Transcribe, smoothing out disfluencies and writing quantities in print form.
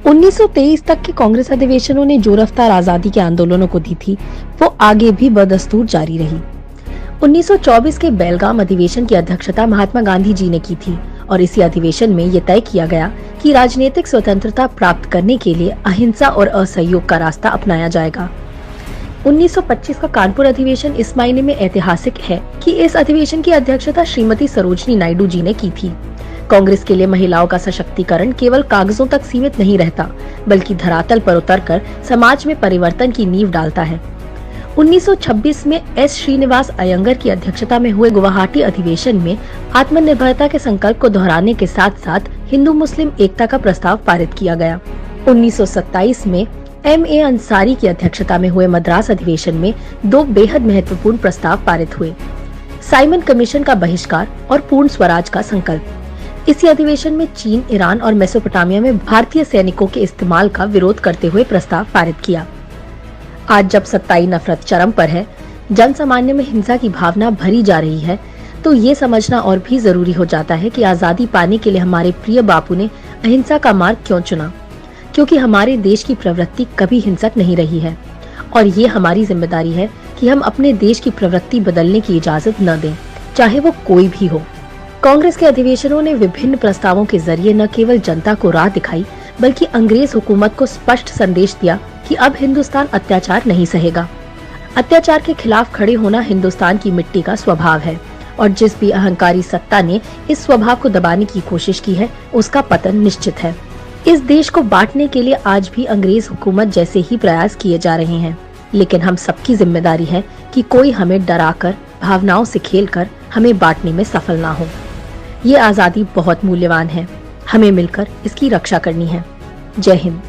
1923 तक के कांग्रेस अधिवेशनों ने जो रफ्तार आजादी के आंदोलनों को दी थी, वो आगे भी बदस्तूर जारी रही। 1924 के बेलगाम अधिवेशन की अध्यक्षता महात्मा गांधी जी ने की थी और इसी अधिवेशन में ये तय किया गया कि राजनीतिक स्वतंत्रता प्राप्त करने के लिए अहिंसा और असहयोग का रास्ता अपनाया जाएगा। 1925 का कानपुर अधिवेशन इस मायने में ऐतिहासिक है कि इस अधिवेशन की अध्यक्षता श्रीमती सरोजनी नायडू जी ने की थी। कांग्रेस के लिए महिलाओं का सशक्तिकरण केवल कागजों तक सीमित नहीं रहता, बल्कि धरातल पर उतरकर समाज में परिवर्तन की नींव डालता है। 1926 में एस श्रीनिवास अयंगर की अध्यक्षता में हुए गुवाहाटी अधिवेशन में आत्मनिर्भरता के संकल्प को दोहराने के साथ साथ हिंदू मुस्लिम एकता का प्रस्ताव पारित किया गया। 1927 में M.A. अंसारी की अध्यक्षता में हुए मद्रास अधिवेशन में दो बेहद महत्वपूर्ण प्रस्ताव पारित हुए: साइमन कमीशन का बहिष्कार और पूर्ण स्वराज का संकल्प। इसी अधिवेशन में चीन, ईरान और मेसोपोटामिया में भारतीय सैनिकों के इस्तेमाल का विरोध करते हुए प्रस्ताव पारित किया। आज जब सत्ताई नफरत चरम पर है, जन सामान्य में हिंसा की भावना भरी जा रही है, तो ये समझना और भी जरूरी हो जाता है कि आजादी पाने के लिए हमारे प्रिय बापू ने अहिंसा का मार्ग क्यों चुना, क्योंकि हमारे देश की प्रवृत्ति कभी हिंसक नहीं रही है और ये हमारी जिम्मेदारी है कि हम अपने देश की प्रवृत्ति बदलने की इजाजत न दें, चाहे वो कोई भी हो। कांग्रेस के अधिवेशनों ने विभिन्न प्रस्तावों के जरिए न केवल जनता को राह दिखाई, बल्कि अंग्रेज हुकूमत को स्पष्ट संदेश दिया कि अब हिंदुस्तान अत्याचार नहीं सहेगा। अत्याचार के खिलाफ खड़े होना हिंदुस्तान की मिट्टी का स्वभाव है और जिस भी अहंकारी सत्ता ने इस स्वभाव को दबाने की कोशिश की है, उसका पतन निश्चित है। इस देश को बांटने के लिए आज भी अंग्रेज हुकूमत जैसे ही प्रयास किए जा रहे हैं, लेकिन हम सबकी जिम्मेदारी है कि कोई हमें डराकर, भावनाओं से खेलकर हमें बांटने में सफल ना हो। ये आजादी बहुत मूल्यवान है, हमें मिलकर इसकी रक्षा करनी है। जय हिंद।